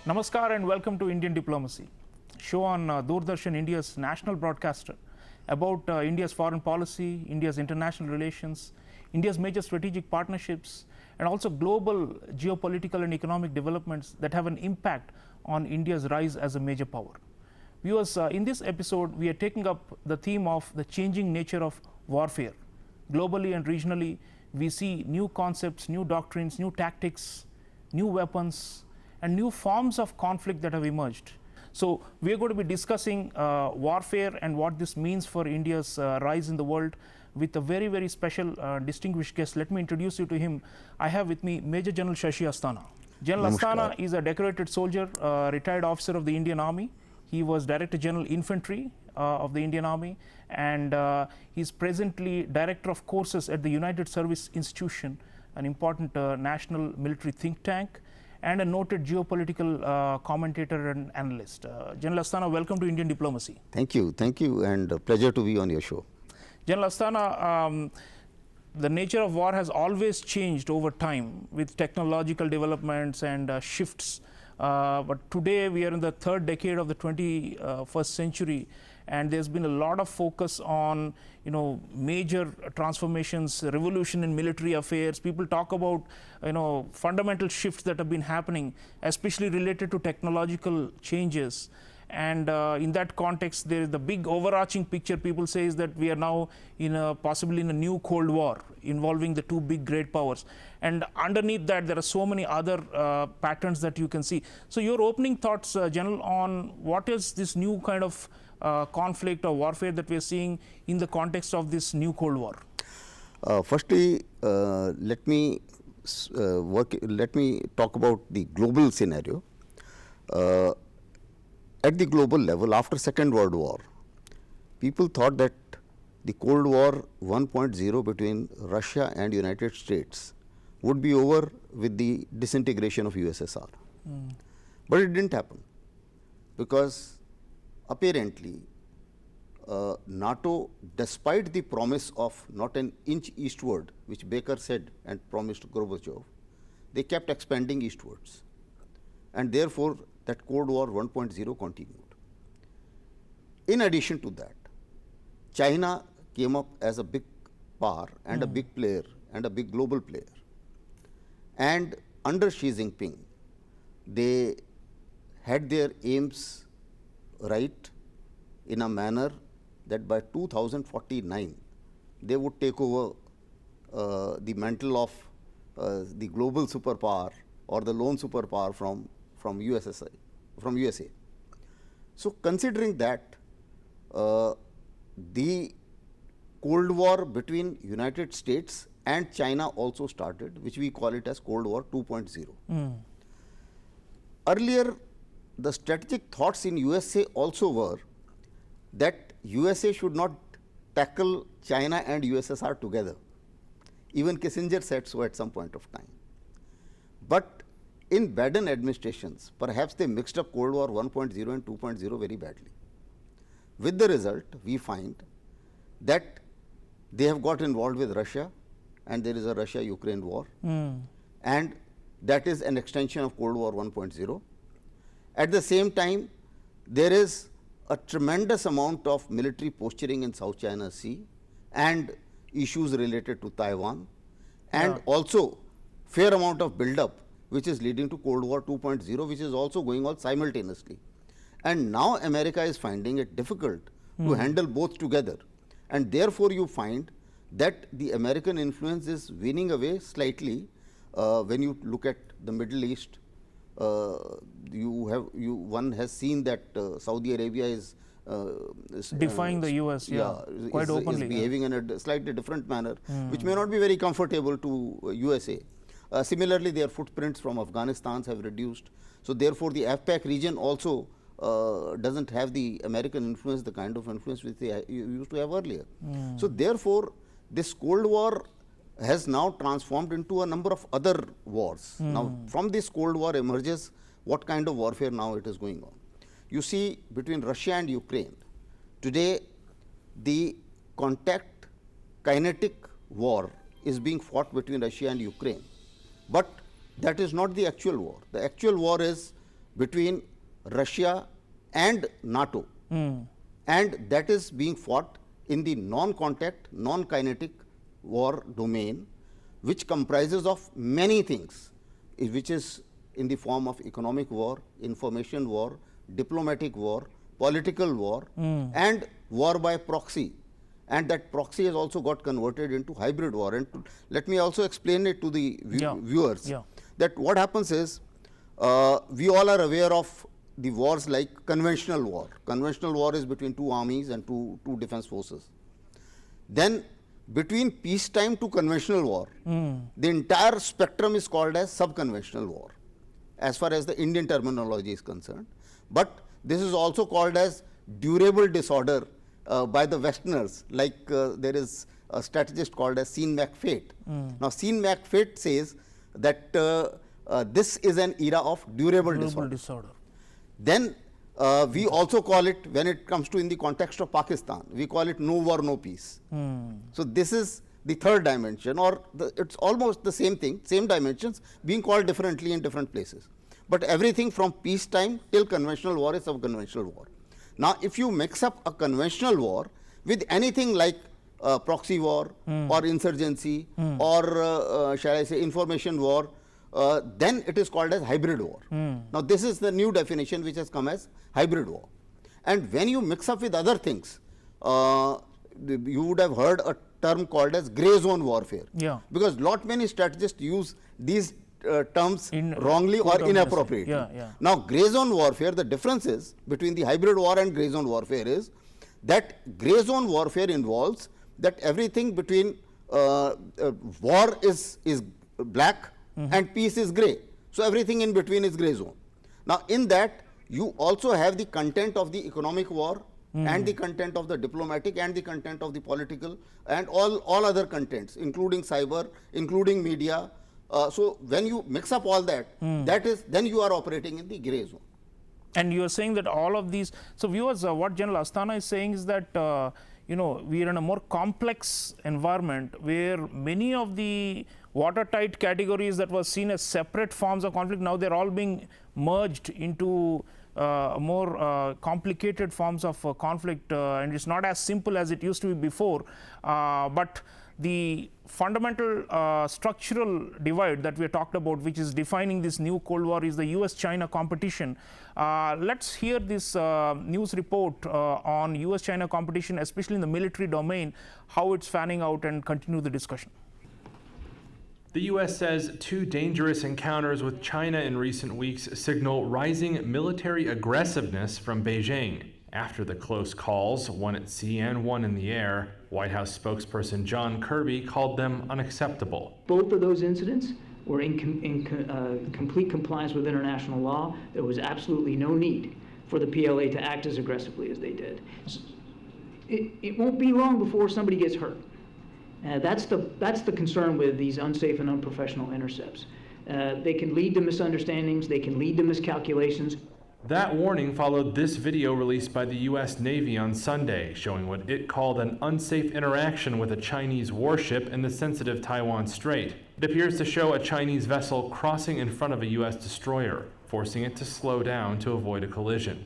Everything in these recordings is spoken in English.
Namaskar and welcome to Indian Diplomacy, show on Doordarshan, India's national broadcaster, about India's foreign policy, India's international relations, India's major strategic partnerships, and also global geopolitical and economic developments that have an impact on India's rise as a major power. Viewers, in this episode, we are taking up the theme of the changing nature of warfare. Globally and regionally, we see new concepts, new doctrines, new tactics, new weapons, and new forms of conflict that have emerged. So we are going to be discussing warfare and what this means for India's rise in the world with a very, very special distinguished guest. Let me introduce you to him. I have with me Major General Shashi Asthana. General Asthana is a decorated soldier, retired officer of the Indian Army. He was Director General Infantry of the Indian Army, and he's presently Director of Courses at the United Service Institution, an important national military think tank, and a noted geopolitical commentator and analyst. General Asthana, welcome to Indian Diplomacy. Thank you, and a pleasure to be on your show. General Asthana, the nature of war has always changed over time with technological developments and shifts. But today we are in the third decade of the 21st century, and there's been a lot of focus on major transformations, revolution in military affairs. People talk about fundamental shifts that have been happening, especially related to technological changes. And in that context, there is the big overarching picture people say is that we are now possibly in a new Cold War involving the two big great powers. And underneath that, there are so many other patterns that you can see. So your opening thoughts, General, on what is this new kind of conflict or warfare that we are seeing in the context of this new Cold War? Firstly, let me talk about the global scenario. At the global level, after Second World War, people thought that the Cold War 1.0 between Russia and United States would be over with the disintegration of USSR. But it didn't happen, because apparently NATO, despite the promise of not an inch eastward, which Baker said and promised Gorbachev, they kept expanding eastwards, and therefore that Cold War 1.0 continued. In addition to that, China came up as a big power and a big player and a big global player. And under Xi Jinping, they had their aims right in a manner that by 2049, they would take over the mantle of the global superpower or the lone superpower from USA. So considering that, the Cold War between United States and China also started, which we call it as Cold War 2.0. Earlier, the strategic thoughts in USA also were that USA should not tackle China and USSR together. Even Kissinger said so at some point of time. But in Biden administrations, perhaps they mixed up Cold War 1.0 and 2.0 very badly. With the result, we find that they have got involved with Russia, and there is a Russia-Ukraine war, and that is an extension of Cold War 1.0. At the same time, there is a tremendous amount of military posturing in South China Sea and issues related to Taiwan, and also fair amount of build-up which is leading to Cold War 2.0, which is also going on simultaneously. And now America is finding it difficult to handle both together, and therefore you find that the American influence is winning away slightly. When you look at the Middle East, one has seen that Saudi Arabia is defying the US, quite openly. Is behaving in a slightly different manner, which may not be very comfortable to USA. Similarly, their footprints from Afghanistan have reduced. So therefore, the AFPAC region also doesn't have the American influence, the kind of influence which they used to have earlier. So therefore, this Cold War has now transformed into a number of other wars. Now, from this Cold War emerges what kind of warfare now it is going on. You see, between Russia and Ukraine, today the contact kinetic war is being fought between Russia and Ukraine. But that is not the actual war. The actual war is between Russia and NATO, and that is being fought in the non-contact, non-kinetic war domain, which comprises of many things, which is in the form of economic war, information war, diplomatic war, political war, and war by proxy. And that proxy has also got converted into hybrid war. And let me also explain it to the viewers that what happens is, we all are aware of the wars like conventional war. Conventional war is between two armies and two defense forces. Then between peacetime to conventional war, the entire spectrum is called as subconventional war, as far as the Indian terminology is concerned. But this is also called as durable disorder by the Westerners, like there is a strategist called as Sean McFate. Now, Sean McFate says that this is an era of durable disorder. Then we also call it, when it comes to in the context of Pakistan, we call it no war, no peace. So this is the third dimension, or it's almost the same thing, same dimensions being called differently in different places. But everything from peacetime till conventional war is subconventional war. Now, if you mix up a conventional war with anything like proxy war or insurgency or shall I say information war, then it is called as hybrid war. Now, this is the new definition which has come as hybrid war. And when you mix up with other things, you would have heard a term called as grey zone warfare. Because lot many strategists use these terms wrongly or inappropriately. Now, grey zone warfare, the difference is between the hybrid war and grey zone warfare is that grey zone warfare involves that everything between war is black and peace is grey. So, everything in between is grey zone. Now, in that you also have the content of the economic war and the content of the diplomatic and the content of the political and all other contents, including cyber, including media. So, when you mix up all that, that is, then you are operating in the grey zone. And you are saying that all of these, so viewers, what General Asthana is saying is that we are in a more complex environment where many of the watertight categories that were seen as separate forms of conflict, now they're all being merged into more complicated forms of conflict, and it's not as simple as it used to be before. But the fundamental structural divide that we talked about, which is defining this new Cold War, is the US-China competition. Let's hear this news report on US-China competition, especially in the military domain, how it's fanning out, and continue the discussion. The U.S. says two dangerous encounters with China in recent weeks signal rising military aggressiveness from Beijing. After the close calls, one at sea and one in the air, White House spokesperson John Kirby called them unacceptable. Both of those incidents were in complete compliance with international law. There was absolutely no need for the PLA to act as aggressively as they did. It won't be long before somebody gets hurt. That's the concern with these unsafe and unprofessional intercepts. They can lead to misunderstandings, they can lead to miscalculations. That warning followed this video released by the U.S. Navy on Sunday, showing what it called an unsafe interaction with a Chinese warship in the sensitive Taiwan Strait. It appears to show a Chinese vessel crossing in front of a U.S. destroyer, forcing it to slow down to avoid a collision.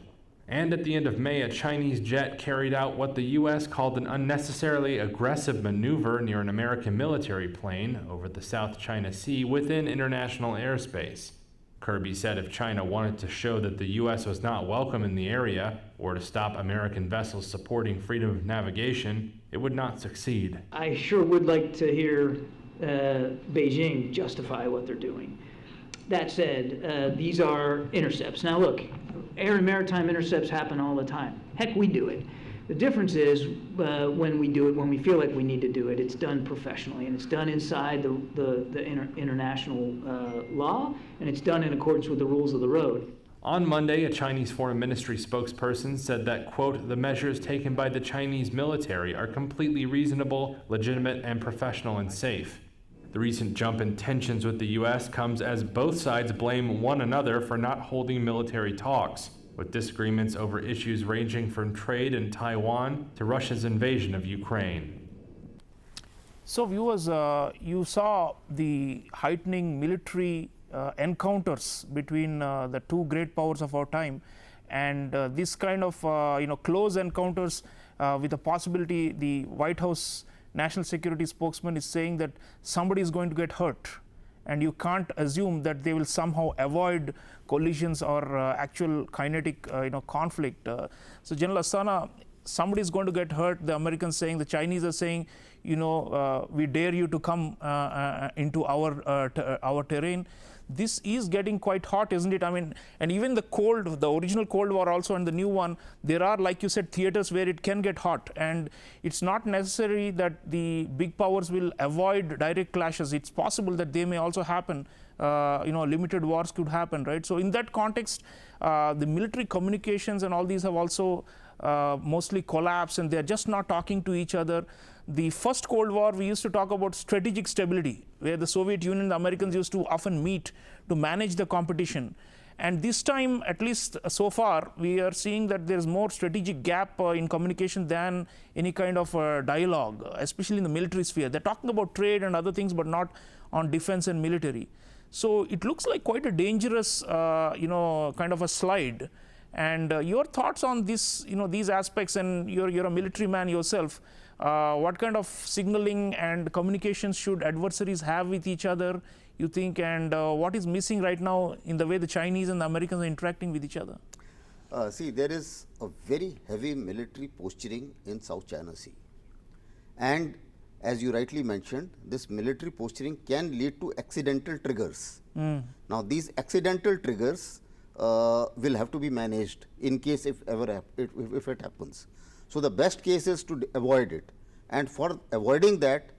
And at the end of May, a Chinese jet carried out what the U.S. called an unnecessarily aggressive maneuver near an American military plane over the South China Sea within international airspace. Kirby said if China wanted to show that the U.S. was not welcome in the area or to stop American vessels supporting freedom of navigation, it would not succeed. I sure would like to hear Beijing justify what they're doing. That said, these are intercepts. Now look, air and maritime intercepts happen all the time. Heck, we do it. The difference is when we do it, when we feel like we need to do it, it's done professionally, and it's done inside the international law, and it's done in accordance with the rules of the road. On Monday, a Chinese Foreign Ministry spokesperson said that, quote, the measures taken by the Chinese military are completely reasonable, legitimate, and professional and safe. The recent jump in tensions with the U.S. comes as both sides blame one another for not holding military talks, with disagreements over issues ranging from trade in Taiwan to Russia's invasion of Ukraine. So viewers, you saw the heightening military encounters between the two great powers of our time, and this kind of close encounters with the possibility, the White House national security spokesman is saying that somebody is going to get hurt, and you can't assume that they will somehow avoid collisions or actual kinetic conflict. So General Asthana, somebody is going to get hurt, the Americans saying, the Chinese are saying, we dare you to come into our terrain. This is getting quite hot, isn't it? I mean, and even the original Cold War also and the new one, there are, like you said, theaters where it can get hot, and it's not necessary that the big powers will avoid direct clashes. It's possible that they may also happen. Limited wars could happen, right? So in that context, the military communications and all these have also mostly collapsed, and they're just not talking to each other. The first Cold War, we used to talk about strategic stability, where the Soviet Union and the Americans used to often meet to manage the competition. And this time, at least so far, we are seeing that there's more strategic gap in communication than any kind of dialogue, especially in the military sphere. They're talking about trade and other things, but not on defense and military. So it looks like quite a dangerous, kind of a slide. And your thoughts on this, these aspects, and you're a military man yourself. What kind of signaling and communications should adversaries have with each other, you think, and what is missing right now in the way the Chinese and the Americans are interacting with each other? See, there is a very heavy military posturing in South China Sea. And as you rightly mentioned, this military posturing can lead to accidental triggers. Now, these accidental triggers will have to be managed in case if it happens. So the best case is to avoid it, and for avoiding that,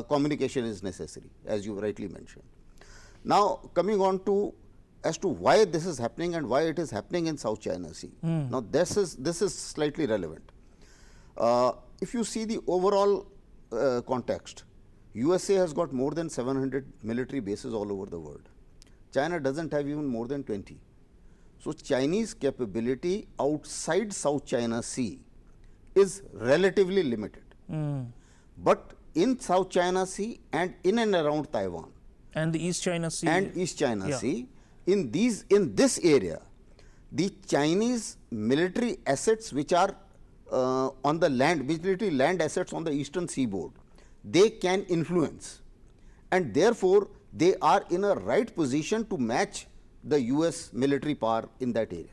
communication is necessary, as you rightly mentioned. Now, coming on to as to why this is happening and why it is happening in South China Sea. Now, this is slightly relevant. If you see the overall context, USA has got more than 700 military bases all over the world. China doesn't have even more than 20. So Chinese capability outside South China Sea is relatively limited. But in South China Sea and in and around Taiwan and the East China Sea Sea, in this area, the Chinese military assets which are on the land, military land assets on the eastern seaboard, they can influence, and therefore they are in a right position to match the US military power in that area.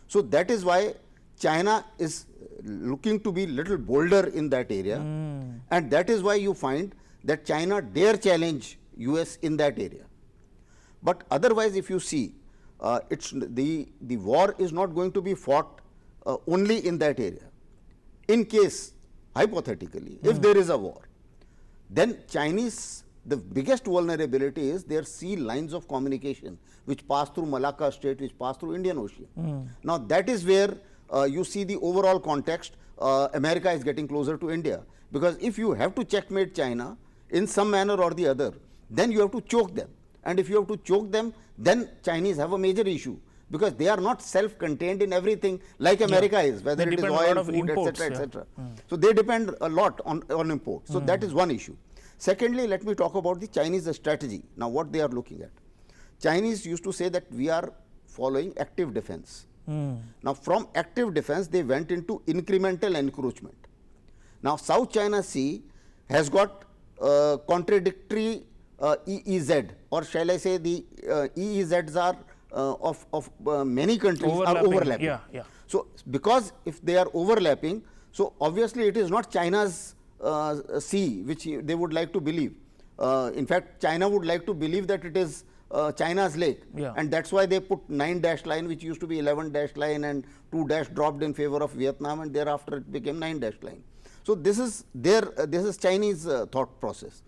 So that is why China is looking to be little bolder in that area, and that is why you find that China dare challenge US in that area. But otherwise, if you see, the war is not going to be fought only in that area. In case, hypothetically, if there is a war, then the biggest vulnerability is their sea lines of communication, which pass through Malacca Strait, which pass through Indian Ocean. Now, that is where you see the overall context. America is getting closer to India, because if you have to checkmate China in some manner or the other, then you have to choke them. And if you have to choke them, then Chinese have a major issue, because they are not self-contained in everything like America is, whether it is oil, food, etc., etc. So they depend a lot on imports. So that is one issue. Secondly, let me talk about the Chinese strategy. Now, what they are looking at. Chinese used to say that we are following active defense. Now, from active defense, they went into incremental encroachment. Now, South China Sea has got contradictory EEZ, or shall I say the EEZs are of many countries are overlapping. So, because if they are overlapping, so obviously it is not China's sea which they would like to believe. In fact, China would like to believe that it is China's lake, and that's why they put 9-dash line, which used to be 11-dash line, and 2-dash dropped in favor of Vietnam, and thereafter it became 9-dash line. So this is Chinese thought process.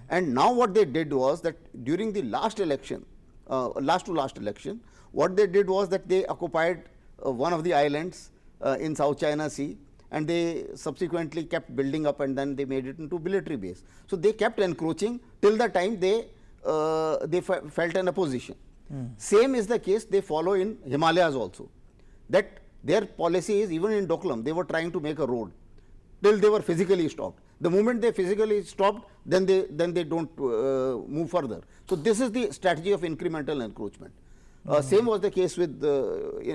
And now what they did was that during the last election, last election, what they did was that they occupied one of the islands in South China Sea, and they subsequently kept building up, and then they made it into military base. So they kept encroaching till the time they felt an opposition. Same is the case they follow in Himalayas also, that their policy is, even in Doklam, they were trying to make a road till they were physically stopped. The moment they physically stopped, then they don't move further. So this is the strategy of incremental encroachment. Same was the case with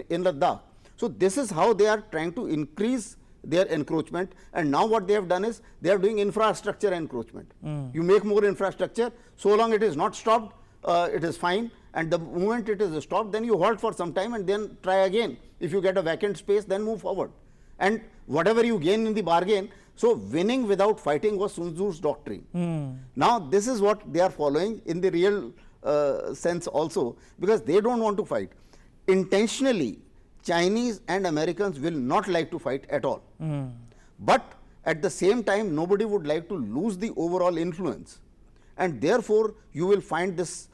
in Ladakh. So this is how they are trying to increase their encroachment, and now what they have done is they are doing infrastructure encroachment. You make more infrastructure, so long it is not stopped, it is fine, and the moment it is stopped, then you halt for some time and then try again. If you get a vacant space, then move forward. And whatever you gain in the bargain, so winning without fighting was Sun Tzu's doctrine. Now this is what they are following in the real sense also, because they don't want to fight. Intentionally, Chinese and Americans will not like to fight at all. But at the same time, nobody would like to lose the overall influence. And therefore, you will find this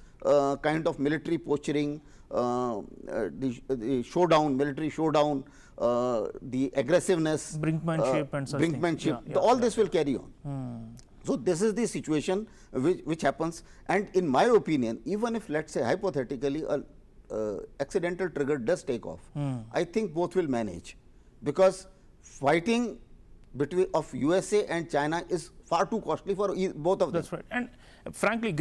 kind of military posturing, the showdown, military showdown, the aggressiveness, brinkmanship and such brinkmanship, all this will carry on. So this is the situation which happens, and in my opinion, even if, let's say, hypothetically a accidental trigger does take off, I think both will manage, because fighting between of USA and China is far too costly for both of them. That's right. And frankly,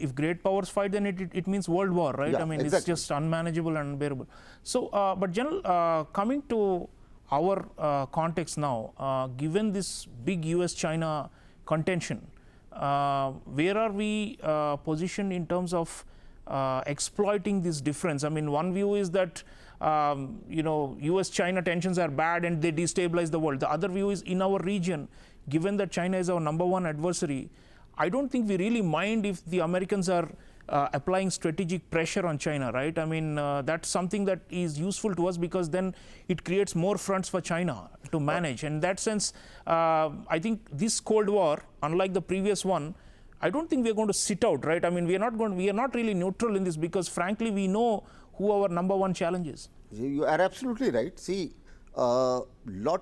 if great powers fight, then it means world war, right? Yeah, I mean, exactly. it's just unmanageable and unbearable. So, but General, coming to our context now, given this big US-China contention, where are we positioned in terms of exploiting this difference? I mean, one view is that US-China tensions are bad and they destabilize the world. The other view is, in our region, given that China is our #1 adversary, I don't think we really mind if the Americans are applying strategic pressure on China, right? I mean, that's something that is useful to us, because then it creates more fronts for China to manage. In that sense, I think this Cold War, unlike the previous one, I don't think we are going to sit out, right? I mean, we are not really neutral in this, because frankly, we know who our #1 challenge is. You are absolutely right. See,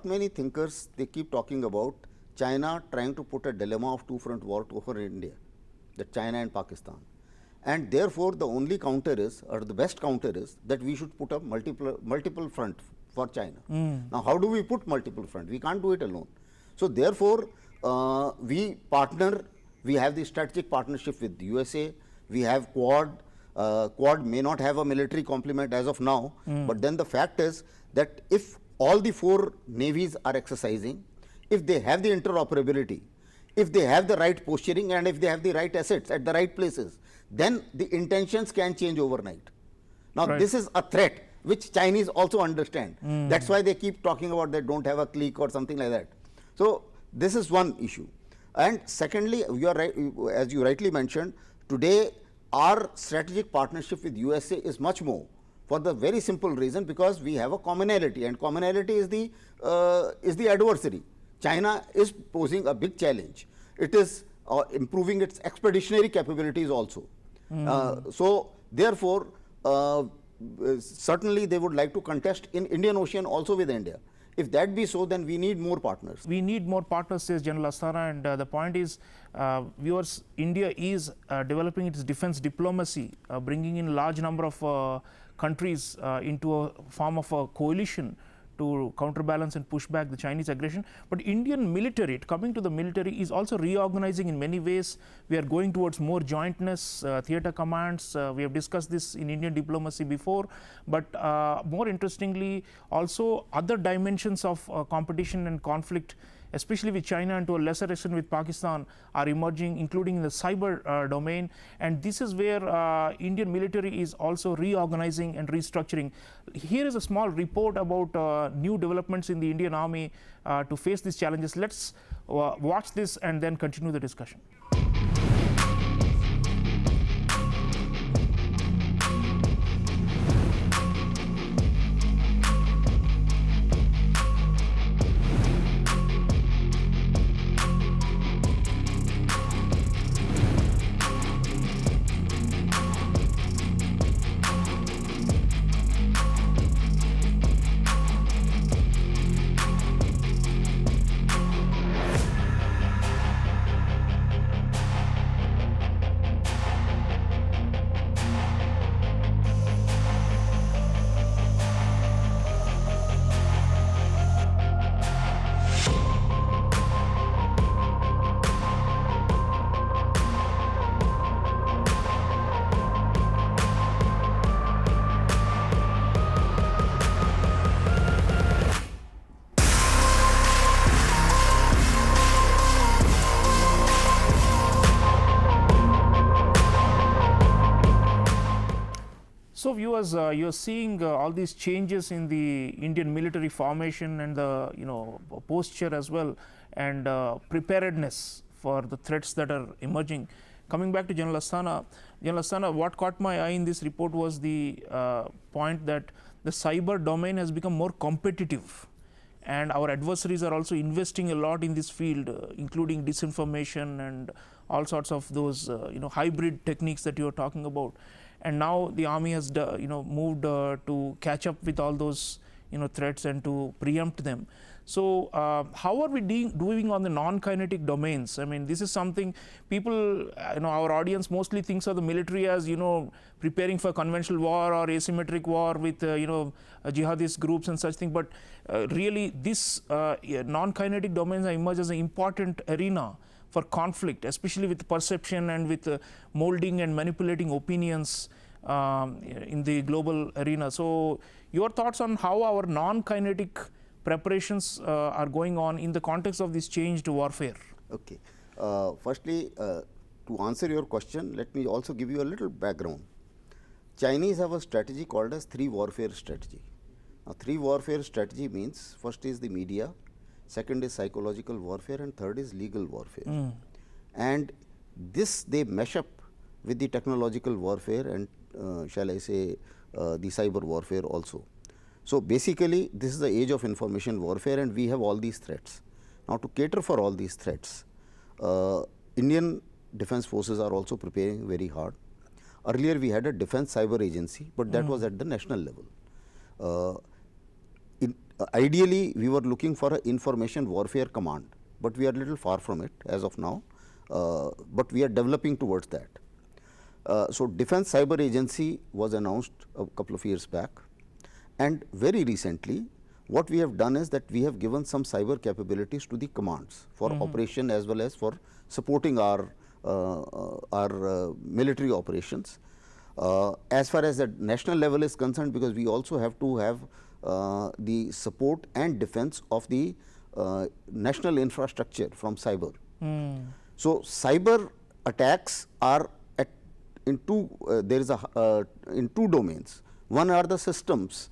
many thinkers, they keep talking about China trying to put a dilemma of two-front war over India, that China and Pakistan. And therefore, the only counter is, or the best counter is, that we should put up multiple front for China. Now, how do we put multiple front? We can't do it alone. So therefore, we partner. We have the strategic partnership with the USA. We have Quad. Quad may not have a military complement as of now, but then the fact is that if all the 4 navies are exercising, if they have the interoperability, if they have the right posturing, and if they have the right assets at the right places, then the intentions can change overnight. Now, this is a threat which Chinese also understand. That's why they keep talking about they don't have a clique or something like that. So this is one issue. And secondly, you are right, as you rightly mentioned, today our strategic partnership with USA is much more, for the very simple reason, because we have a commonality, and commonality is the adversary. China is posing a big challenge. It is improving its expeditionary capabilities also. So therefore, certainly they would like to contest in Indian Ocean also with India. If that be so, then we need more partners. We need more partners, says General Asthana, and the point is, viewers, India is developing its defense diplomacy, bringing in large number of countries into a form of a coalition to counterbalance and push back the Chinese aggression. But Indian military, coming to the military, is also reorganizing in many ways. We are going towards more jointness, theater commands. We have discussed this in Indian diplomacy before, but more interestingly, also other dimensions of competition and conflict, especially with China and to a lesser extent with Pakistan, are emerging, including in the cyber domain. And this is where Indian military is also reorganizing and restructuring. Here is a small report about new developments in the Indian Army to face these challenges. Let's watch this and then continue the discussion. because you're seeing all these changes in the Indian military formation and the posture as well, and preparedness for the threats that are emerging. Coming back to General Asthana, what caught my eye in this report was the point that the cyber domain has become more competitive, and our adversaries are also investing a lot in this field, including disinformation and all sorts of those hybrid techniques that you are talking about. And now the army has moved to catch up with all those threats and to preempt them. So how are we doing on the non-kinetic domains? I mean, this is something people, our audience mostly thinks of the military as preparing for conventional war or asymmetric war with jihadist groups and such thing. But really, this non-kinetic domains are emerged as an important arena for conflict, especially with perception and with molding and manipulating opinions in the global arena. So your thoughts on how our non-kinetic preparations are going on in the context of this changed warfare? Okay. Firstly, to answer your question, let me also give you a little background. Chinese have a strategy called as three warfare strategy. Now, three warfare strategy means first is the media, second is psychological warfare, and third is legal warfare. And this they mesh up with the technological warfare and shall I say the cyber warfare also. So basically this is the age of information warfare, and we have all these threats. Now, to cater for all these threats, Indian defense forces are also preparing very hard. Earlier we had a defense cyber agency, but that was at the national level. Ideally we were looking for an information warfare command, but we are a little far from it as of now, but we are developing towards that. So defense cyber agency was announced a couple of years back, and very recently what we have done is that we have given some cyber capabilities to the commands for operation as well as for supporting our military operations. As far as the national level is concerned, because we also have to have the support and defense of the national infrastructure from cyber. So cyber attacks are in two domains. One are the systems,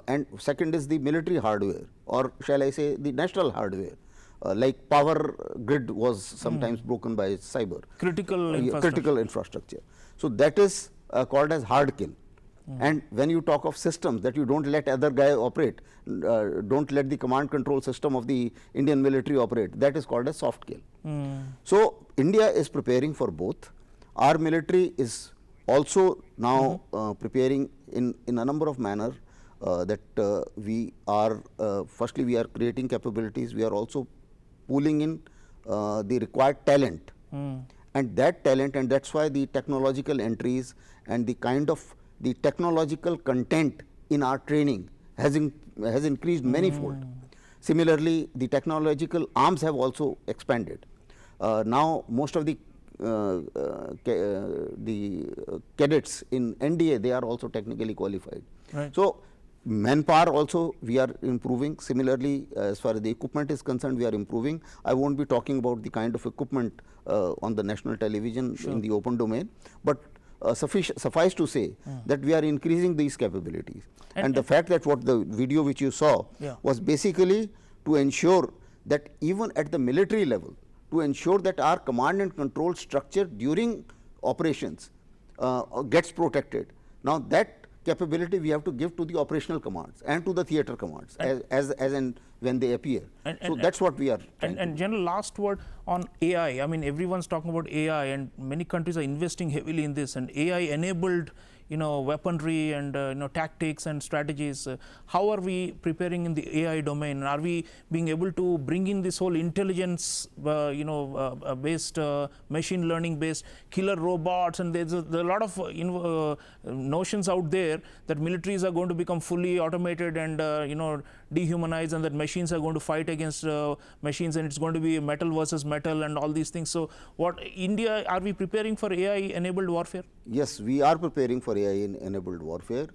and second is the military hardware, or shall I say the national hardware. Like power grid was sometimes broken by cyber. Critical infrastructure. So that is called as hard kill. And when you talk of systems that you don't let other guy operate, don't let the command control system of the Indian military operate, that is called as soft kill. So India is preparing for both. Our military is also now preparing in a number of manner that we are firstly we are creating capabilities. We are also pooling in the required talent, and that talent, and that's why the technological entries and the kind of the technological content in our training has increased manifold. Similarly, the technological arms have also expanded. Now most of the cadets in NDA, they are also technically qualified. Right. So manpower also we are improving. Similarly, as far as the equipment is concerned, we are improving. I won't be talking about the kind of equipment on the national television in the open domain, but suffice to say that we are increasing these capabilities. And the fact that what the video which you saw was basically to ensure that even at the military level, to ensure that our command and control structure during operations gets protected. Now that capability we have to give to the operational commands and to the theater commands as and when they appear. So that's what we are trying and General, last word on AI. I mean, everyone's talking about AI, and many countries are investing heavily in this, and AI enabled weaponry and tactics and strategies. How are we preparing in the AI domain? Are we being able to bring in this whole intelligence based machine learning based killer robots? And there's a lot of notions out there that militaries are going to become fully automated and dehumanized, and that machines are going to fight against machines, and it's going to be metal versus metal and all these things. So what India, are we preparing for AI enabled warfare? Yes, we are preparing for AI-enabled warfare.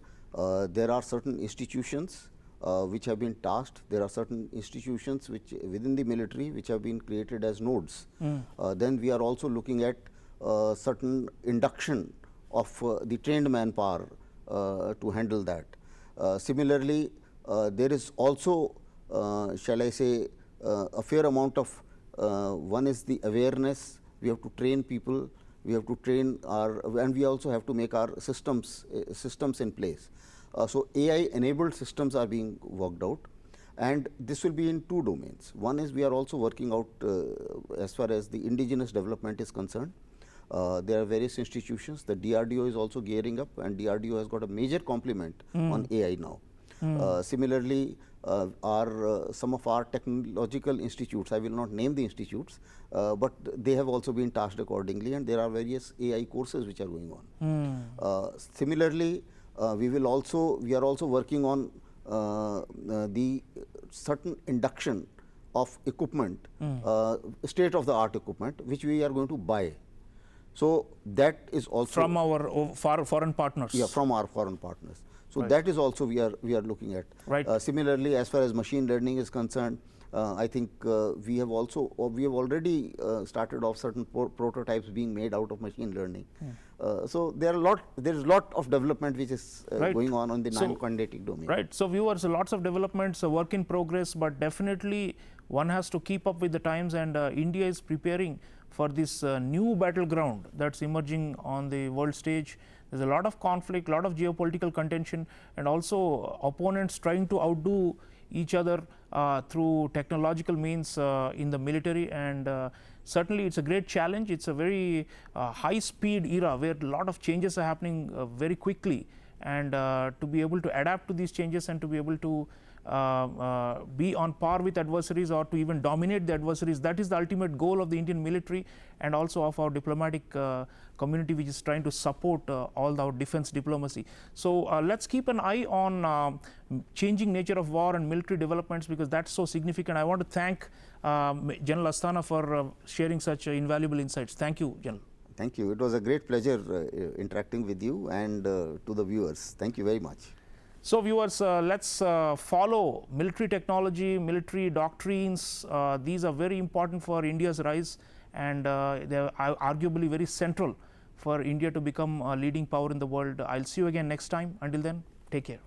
There are certain institutions which have been tasked. There are certain institutions which within the military which have been created as nodes. Then we are also looking at certain induction of the trained manpower to handle that. Similarly, there is also, shall I say, a fair amount of, one is the awareness. We have to train people, we have to train our, and we also have to make our systems in place. So AI enabled systems are being worked out, and this will be in two domains. One is we are also working out as far as the indigenous development is concerned. There are various institutions. The DRDO is also gearing up, and DRDO has got a major complement on AI now. Similarly, some of our technological institutes, I will not name the institutes, but they have also been tasked accordingly, and there are various AI courses which are going on. Similarly, we are also working on the certain induction of equipment, state-of-the-art equipment, which we are going to buy. So that is also from our foreign partners. Yeah, from our foreign partners. So Right. that is also we are looking at. Right. Similarly, as far as machine learning is concerned, I think we have already started off certain prototypes being made out of machine learning. So there is a lot of development which is Right. going on the So- non-quantitative domain. Right. So viewers, lots of developments, a work in progress, but definitely one has to keep up with the times, and India is preparing for this new battleground that's emerging on the world stage. There's a lot of conflict, lot of geopolitical contention, and also opponents trying to outdo each other through technological means in the military, and certainly it's a great challenge. It's a very high speed era where a lot of changes are happening very quickly, and to be able to adapt to these changes and to be able to be on par with adversaries or to even dominate the adversaries, that is the ultimate goal of the Indian military and also of our diplomatic community, which is trying to support all our defense diplomacy. So let's keep an eye on changing nature of war and military developments, because that's so significant. I want to thank General Asthana for sharing such invaluable insights. Thank you, General. Thank you. It was a great pleasure interacting with you and to the viewers. Thank you very much. So viewers, let's follow military technology, military doctrines. These are very important for India's rise, and they are arguably very central for India to become a leading power in the world. I'll see you again next time. Until then, take care.